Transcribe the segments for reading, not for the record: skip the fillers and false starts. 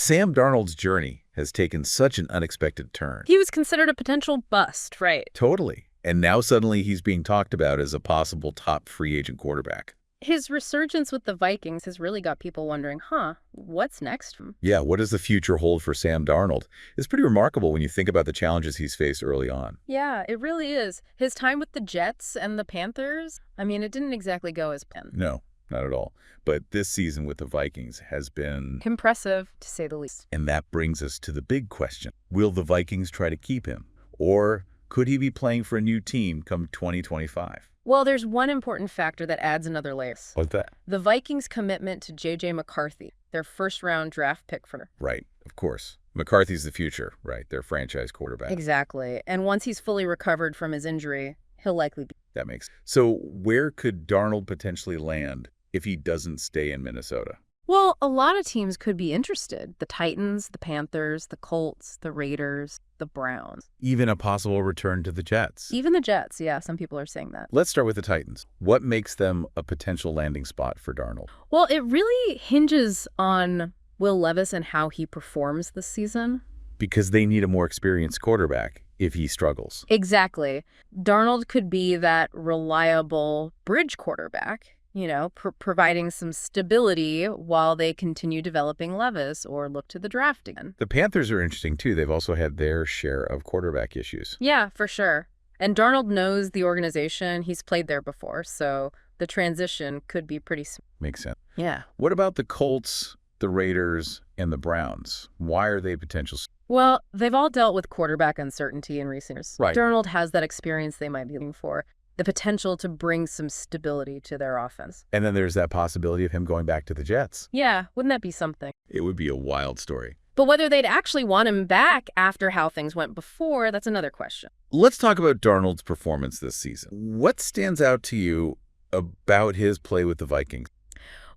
Sam Darnold's journey has taken such an unexpected turn. He was considered a potential bust, right? Totally. And now suddenly he's being talked about as a possible top free agent quarterback. His resurgence with the Vikings has really got people wondering, what's next? Yeah, what does the future hold for Sam Darnold? It's pretty remarkable when you think about the challenges he's faced early on. Yeah, it really is. His time with the Jets and the Panthers, it didn't exactly go as planned. No, not at all. But this season with the Vikings has been impressive, to say the least. And that brings us to the big question. Will the Vikings try to keep him? Or could he be playing for a new team come 2025? Well, there's one important factor that adds another layer. What's that? The Vikings' commitment to J.J. McCarthy, their first-round draft pick for. Right, of course. McCarthy's the future, right? Their franchise quarterback. Exactly. And once he's fully recovered from his injury, he'll likely be. That makes sense. So where could Darnold potentially land if he doesn't stay in Minnesota? Well, a lot of teams could be interested. The Titans, the Panthers, the Colts, the Raiders, the Browns. Even a possible return to the Jets. Even the Jets, yeah, some people are saying that. Let's start with the Titans. What makes them a potential landing spot for Darnold? Well, it really hinges on Will Levis and how he performs this season. Because they need a more experienced quarterback if he struggles. Exactly. Darnold could be that reliable bridge quarterback, providing some stability while they continue developing Levis or look to the draft again. The Panthers are interesting, too. They've also had their share of quarterback issues. Yeah, for sure. And Darnold knows the organization. He's played there before, so the transition could be pretty smooth. Makes sense. Yeah. What about the Colts, the Raiders, and the Browns? Why are they potential? Well, they've all dealt with quarterback uncertainty in recent years. Right. Darnold has that experience they might be looking for. The potential to bring some stability to their offense. And then there's that possibility of him going back to the Jets. Yeah, wouldn't that be something? It would be a wild story. But whether they'd actually want him back after how things went before, that's another question. Let's talk about Darnold's performance this season. What stands out to you about his play with the Vikings?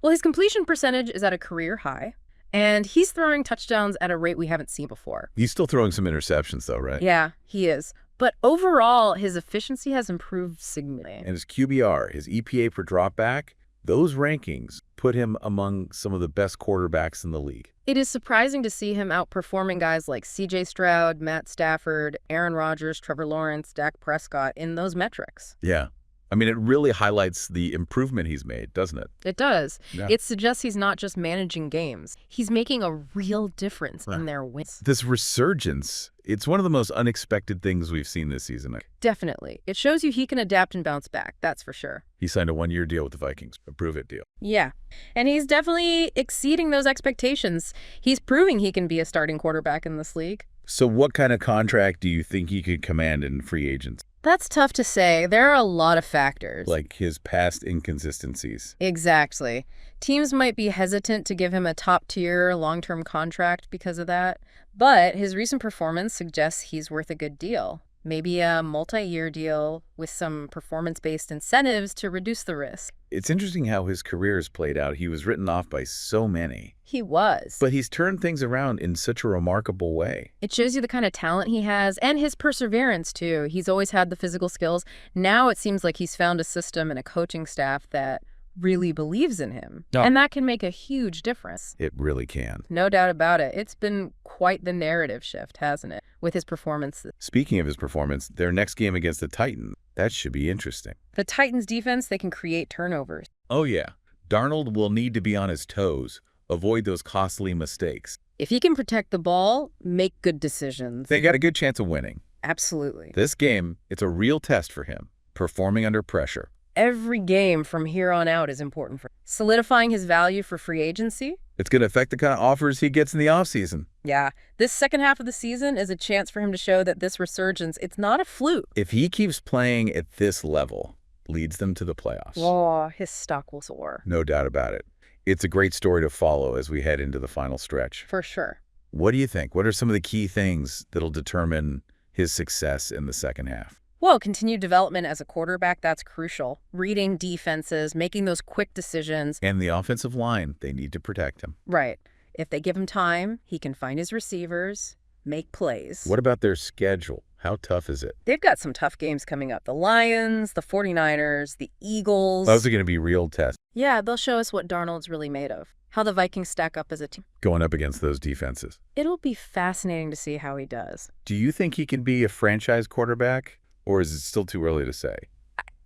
Well, his completion percentage is at a career high, and he's throwing touchdowns at a rate we haven't seen before. He's still throwing some interceptions, though, right? Yeah, he is. But overall, his efficiency has improved significantly. And his QBR, his EPA per dropback, those rankings put him among some of the best quarterbacks in the league. It is surprising to see him outperforming guys like C.J. Stroud, Matt Stafford, Aaron Rodgers, Trevor Lawrence, Dak Prescott in those metrics. Yeah. It really highlights the improvement he's made, doesn't it? It does. Yeah. It suggests he's not just managing games. He's making a real difference in their wins. This resurgence, it's one of the most unexpected things we've seen this season. Definitely. It shows you he can adapt and bounce back, that's for sure. He signed a one-year deal with the Vikings, a prove-it deal. Yeah. And he's definitely exceeding those expectations. He's proving he can be a starting quarterback in this league. So what kind of contract do you think he could command in free agents? That's tough to say. There are a lot of factors. Like his past inconsistencies. Exactly. Teams might be hesitant to give him a top-tier long-term contract because of that, but his recent performance suggests he's worth a good deal. Maybe a multi-year deal with some performance-based incentives to reduce the risk. It's interesting how his career has played out. He was written off by so many. He was. But he's turned things around in such a remarkable way. It shows you the kind of talent he has and his perseverance, too. He's always had the physical skills. Now it seems like he's found a system and a coaching staff that really believes in him. No. And that can make a huge difference. It really can. No doubt about it. It's been quite the narrative shift, hasn't it, with his performance. Speaking of his performance, their next game against the Titans, that should be interesting. The Titans' defense, they can create turnovers. Oh, yeah. Darnold will need to be on his toes, avoid those costly mistakes. If he can protect the ball, make good decisions. They got a good chance of winning. Absolutely. This game, it's a real test for him, performing under pressure. Every game from here on out is important for solidifying his value for free agency. It's going to affect the kind of offers he gets in the offseason. Yeah, this second half of the season is a chance for him to show that this resurgence, it's not a fluke. If he keeps playing at this level, leads them to the playoffs. Oh, his stock will soar. No doubt about it. It's a great story to follow as we head into the final stretch. For sure. What do you think? What are some of the key things that'll determine his success in the second half? Well, continued development as a quarterback, that's crucial. Reading defenses, making those quick decisions. And the offensive line, they need to protect him. Right. If they give him time, he can find his receivers, make plays. What about their schedule? How tough is it? They've got some tough games coming up. The Lions, the 49ers, the Eagles. Those are going to be real tests. Yeah, they'll show us what Darnold's really made of, how the Vikings stack up as a team. Going up against those defenses. It'll be fascinating to see how he does. Do you think he can be a franchise quarterback, or is it still too early to say?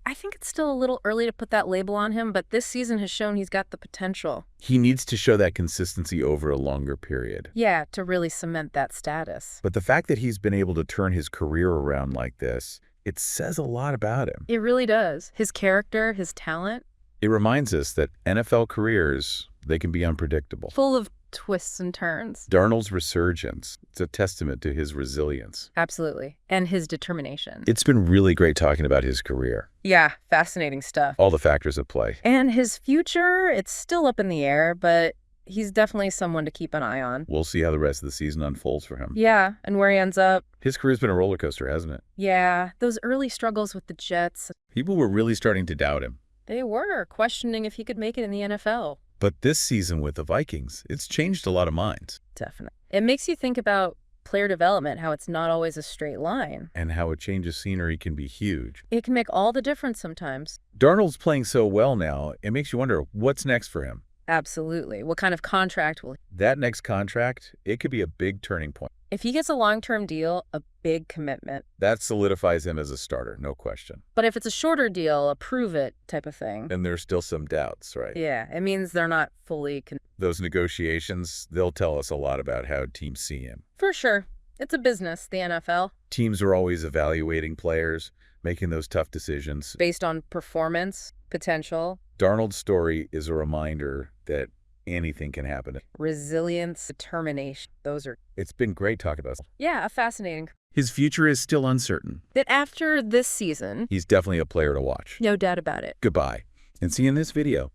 I think it's still a little early to put that label on him, but this season has shown he's got the potential. He needs to show that consistency over a longer period. Yeah, to really cement that status. But the fact that he's been able to turn his career around like this, it says a lot about him. It really does. His character, his talent. It reminds us that NFL careers, they can be unpredictable. Full of twists and turns. Darnold's resurgence, it's a testament to his resilience. Absolutely. And his determination. It's been really great talking about his career. Yeah, fascinating stuff. All the factors at play. And his future, it's still up in the air, but he's definitely someone to keep an eye on. We'll see how the rest of the season unfolds for him. Yeah, and where he ends up. His career's been a roller coaster, hasn't it? Yeah, those early struggles with the Jets. People were really starting to doubt him. They were questioning if he could make it in the NFL. But this season with the Vikings, it's changed a lot of minds. Definitely. It makes you think about player development, how it's not always a straight line. And how a change of scenery can be huge. It can make all the difference sometimes. Darnold's playing so well now, it makes you wonder what's next for him. Absolutely. What kind of contract will he... That next contract, it could be a big turning point. If he gets a long-term deal, a big commitment. That solidifies him as a starter, no question. But if it's a shorter deal, a prove-it type of thing. And there's still some doubts, right? Yeah, it means they're not fully... Those negotiations, they'll tell us a lot about how teams see him. For sure. It's a business, the NFL. Teams are always evaluating players, making those tough decisions. Based on performance, potential. Darnold's story is a reminder that anything can happen. Resilience, determination. Those are... It's been great talking about this. Yeah, fascinating. His future is still uncertain. That after this season... He's definitely a player to watch. No doubt about it. Goodbye, and see you in this video.